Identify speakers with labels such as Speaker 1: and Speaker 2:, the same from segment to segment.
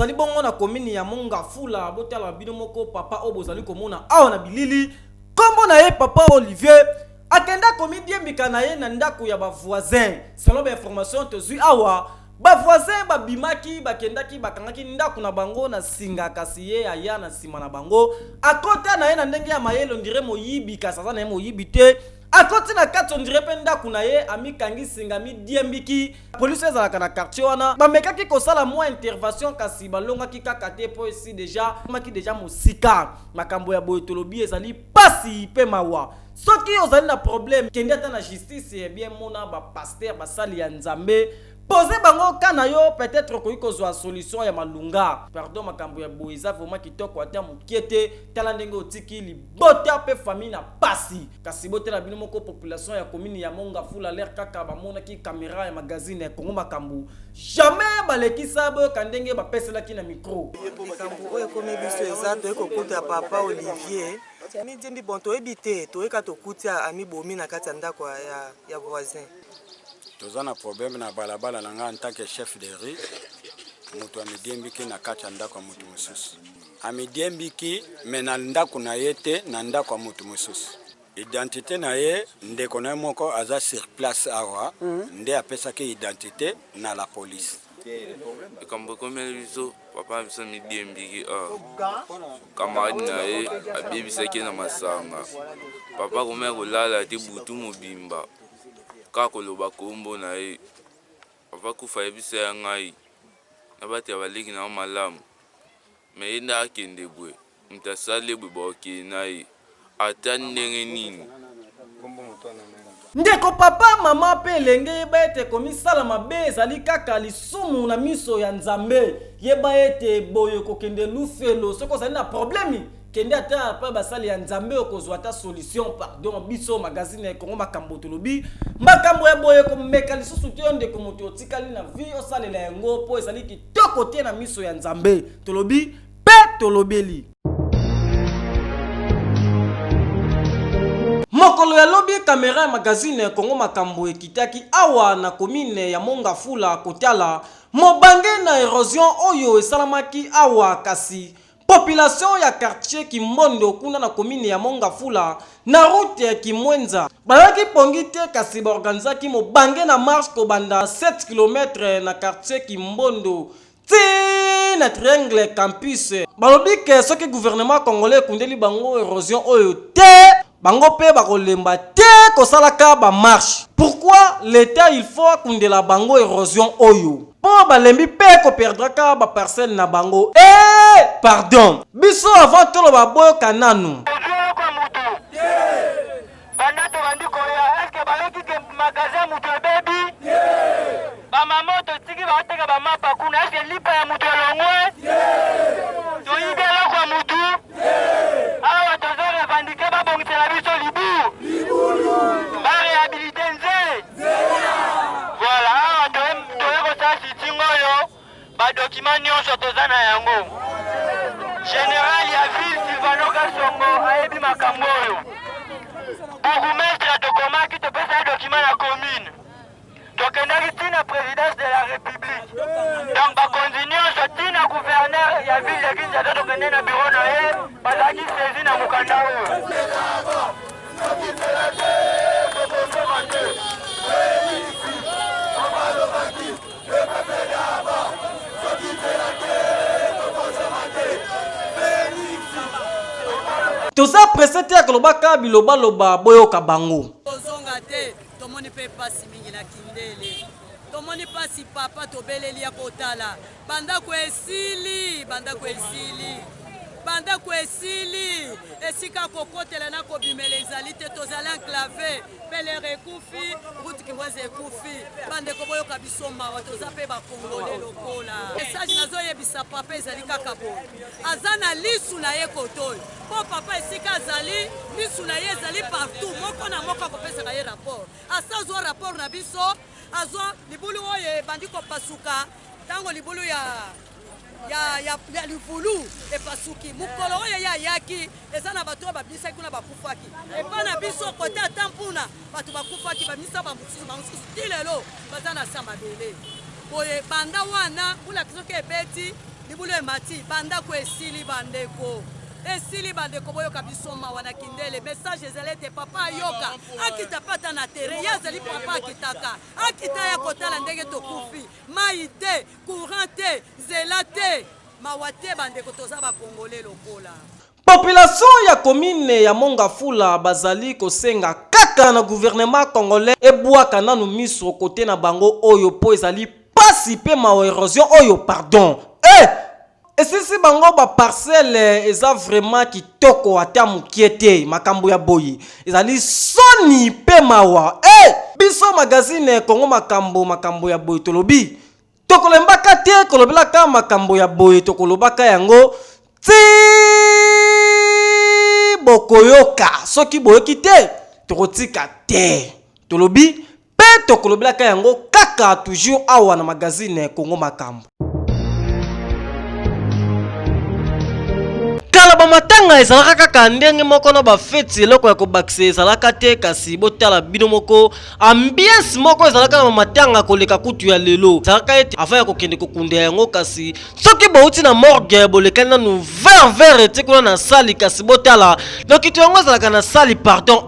Speaker 1: bozali bongo na commune ya Mongafula botala bino moko papa o bozali komona awa na bilili kombo na ye papa Olivier akenda komidie mbika na ye na ndako ya ba voisin selon ba information tozui awa ba voisin ba bimaki bakendaki bakangaki ndako na bango na singa kasi ye aya na sima na bango akota na ye na ndenge ya mayelo ndire moyibi kasasa na ye moyibi te akoti na kati ondire pe ndako na ye amikangi singa mi diembiki police ezalaka na quartier wana bamekaki kosala mwa intervention kasi balongaki kaka te po esi deja maki deja mosika makambo ya boye tolobi ezali pasi pe mawa soki ozali na problème kende ata na justice et bien mona ba pasteur basali ya nzambe poser bango kana yo peut-être ko ikozwa solution ya malunga pardon makambo ya boiza vraiment kitoko ata mukiete tala ndenge otiki libota pe famille na pasi kasi botela bino moko population ya commune ya Mongafula l'air kaka ba mona ki caméra ya magazine Kongo makambo jamais balekisa bo kandenge ba peselaki na micro
Speaker 2: makambo oyo komi biso exact eko kuta papa Olivier mi dembi bon to ebité to eka to kutia ami bomi na kati ya ndako ya voisin.
Speaker 3: Toza na problème na balabala na nga en tant que chef de rue mutu amidiembiki na kati ya ndako ya mutu mosusu amidiembiki me na ndako na ye te na ndako ya mutu mosusu identité na ye ndeko na ye moko aza sur place awa nde apesaki identité na la police
Speaker 4: ekambo komeli biso papa biso midiembiki camarade na ye abebisaki na masanga papa komeli kolala te butu mobimba kaka loba kombo na ye papa kufa yebisa ya ngai na bato ya baleki na malamu me ye nde akende bwe mutu asali bwe baokende na ye ata ndenge nini
Speaker 1: ndeko papa mama pe elenge yeba ete komisala mabe ezali kaka lisumu na miso ya nzambe yeba ete boye kokende lufelo soko ozali na problème kende ata pa basali ya nzambe okozwa ta solution pardon biso magazine Kongo makambo tolobi makambo ya boye komeka lisusu te ndeko moto otikali na vie osalela yango po ezali kitoko te na miso ya nzambe tolobi pe tolobeli mokolo ya lobi kamera ya magazine Kongo makambo ekitaki awa na commune ya Mongafula kotala mobange na erosion oyo esalamaki awa kasi population ya quartier Kimbondo kuna na commune ya Mongafula na route ya Kimwenza balaki pongi te kasi baorganizaki mobange na marche kobanda 7 km na quartier Kimbondo ti na triangle campus balobi ke soki gouvernement congolais kundeli bango erosion oyo te bango pe bakolemba te kosalaka ba marche. Pourquoi l'état il faut kundela bango érosion oyo po balembi pe ko perdraka ba parcelle na bango pardon biso avant tolo ba boyo kananu
Speaker 5: banda to bandi ko ya est-ce que baleki ke magasin mutu baby ba mama to tiki ba teka ba mapa kuna est-ce que lipa ya mutu longwe to yibela kwa mutu awa to zora bandike ba bongitela biso libulu ba réhabiliter nze voilà awa to eko sa sitingo yo ba document nyonso tozana yango général ya ville Sylvano Kasongo ayebi makambo oyo bourgmestre tokomaki topesa document na commune tokendaki tina présidence de la république donc bakonzi nyonso tina gouverneur ya ville ya Kinshasa tokende na bureau na ye bazalaki saisi na mokanda oyo
Speaker 1: toza presete ya kolobaka biloba loba boyoka bango
Speaker 6: tozonga te tomoni pe pasi mingi na kindele tomoni pasi papa tobeleli ya kotala bandako esili esika kokotela na kobimela ezali te tozali enclave pelere ekufi route Kimwenza ekufi bandeko boyoka biso mawa toza pe bakongole lokola message nazoyebisa papa ezali kaka boye aza na lisu na ye kotoyo po papa esika azali lisu na ye ezali partout moko na moko akopesaka ye rapport asa azwa rapport na biso azwa libulu oyo ebandi kopasuka ntango libulu ya livulu epasuki mukolo oyo yaki eza na bato babisaki kuna bakufaki epa na biso kote ata mpuna bato bakufaki bamisa bamosusu ti lelo baza na sa mabele boye banda wana mpula kisoki ebeti libulu emati bandako esili bandeko esili bandeko boyoka biso mawa na kindele message ezalete papa ayoka akita pata na tere ye azali papa akitaka akita ya kotala ndenge tokufi mai te courant te zela te mawa te bandeko toza bakongole lokola.
Speaker 1: Population ya commune ya Mongafula bazali kosenga kaka na gouvernement congolais ebwaka nanu miso kote na bango oyo po ezali pasi pe ma érosion oyo pardon esisi bango ba parcelle eza vraiment kitoko ata mukiete makambo ya boyi ezali soni pe mawa biso magazine Congo makambo ya boyi tolobi tokolembaka te kolobelaka makambo ya boyi tokolobaka yango ti bokoyoka soki boyoki te tokotika te tolobi pe tokolobelaka yango kaka toujours awa na magazine Congo makambo. Kala ba matanga ezalaka kaka ndenge moko na ba feti eloko ya kobakisa ezalaka te kasi botala bino moko ambiance moko ezalaka na matanga koleka kutu ya lelo ezalaka ete avant ya kokende kokunda yango kasi soki bauti na morgue bolekani nanu vert ete kuna na sali kasi botala donc to yango ezalaka na sali pardon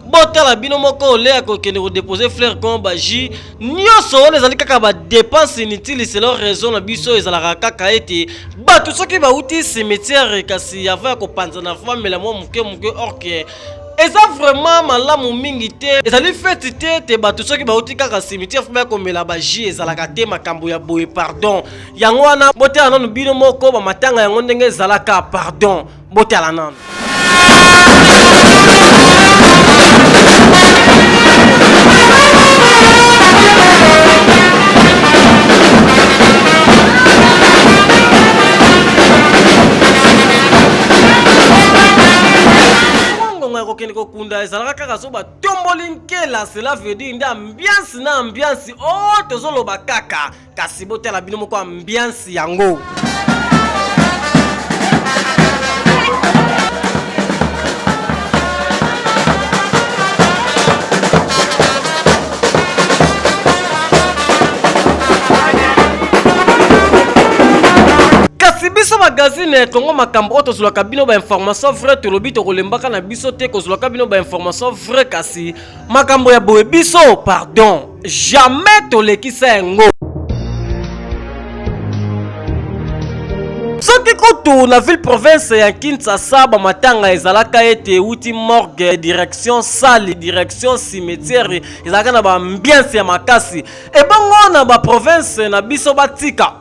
Speaker 1: botala bino moko olea kokende kodeposer fleur comme baji nyonso wana ezali kaka ba dépense inutile selon raison na biso ezalaka kaka ete bato soki bauti cimetière kasi avant ya kopanza na famela mwa muke orke eza vraiment malamu mingi te ezali feti te bato soki bauti kaka cimetière fuma komela baji ezalaka te makambo ya boye pardon yango wana botala nanu bino moko bamatanga yango ndenge ezalaka pardon botala nanu. Kokende kokunda ezalaka kaka so batomboli nkela cela veut dire nde ambiance na ambiance tozoloba kaka kasi botala bino moko ambiance yango. Biso magazine Congo makambo oto zulaka bino ba information vrai to lobi to kolembaka na biso te ko zulaka bino ba information vrai kasi makambo ya boye biso pardon jamais to lekisa yango. Soki kutu na ville province ya Kinshasa ba matanga ezalaka ete uti morgue direction salle direction cimetière ezalaka na ba ambiance ya makasi ebongo na ba province na biso batika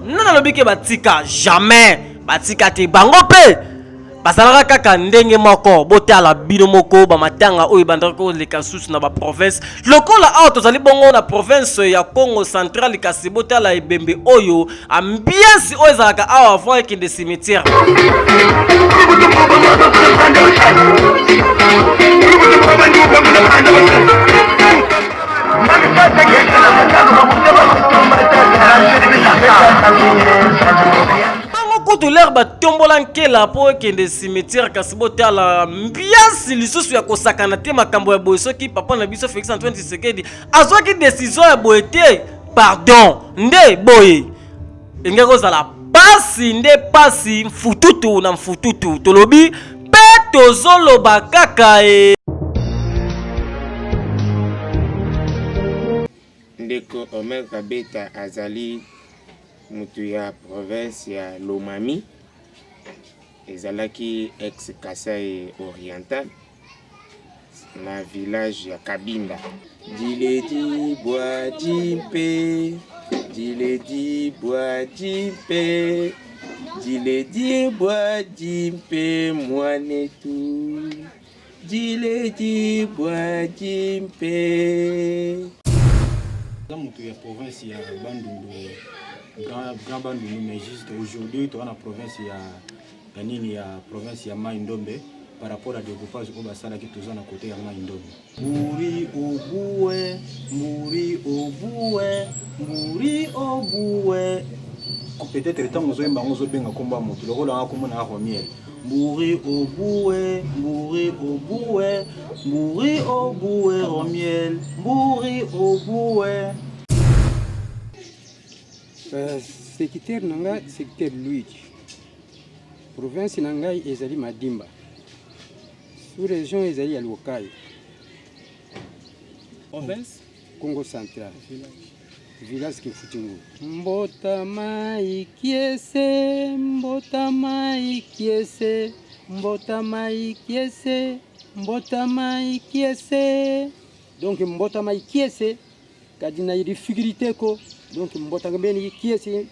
Speaker 1: nana lobike batika jamais batika te bango pe bazalaka kaka ndenge moko botala bino moko bamatanga oyo bandaka koleka susu na ba province lokola awa tozali bongo na province ya Congo central kasi botala ebembe oyo ambiance oyo ezalaka awa avant ekende cimetière. Bango kutu l'herbe tombola nkela po ekende cimetière kasi botala ambiance lisusu ya kosakana te makambo ya boye soki papa na biso Félix Antoine Tshisekedi azwaki décision ya boye te pardon nde boye engeko kozala pasi nde pasi mfututu na mfututu tolobi pe tozoloba kaka
Speaker 7: Ndeko Omer Kabeta azali mutu ya province ya Lomami ezalaki ex Kasai Oriental na village ya Kabinda. Diledi boadimpe diledi boadimpe diledi boadimpe mwanetu diledi boadimpe.
Speaker 8: Mutu ya province ya Bandundu grand Bandundu mais juste aujourd'hui tu as la province ya nini ya province ya Mai Ndombe par rapport à découpage au basala qui tous à côté ya Mai Ndombe. Muri obuwe muri obuwe muri obuwe peut-être tant nous oemba ngozo benga komba mutu lokola ngakomona a romiel muri obuwe romiel muri obuwe.
Speaker 9: secteur nanga secteur Luigi. Province nangai ezali Madimba. Sous région ezali Aluokai.
Speaker 10: Province
Speaker 9: Congo central. Village Kifutingu. Mbota mai kiese, mbota mai kiese, mbota mai kiese, mbota mai kiese. Donc mbota mai kiese kadina difficulté ko donc mbota ngabeni kiese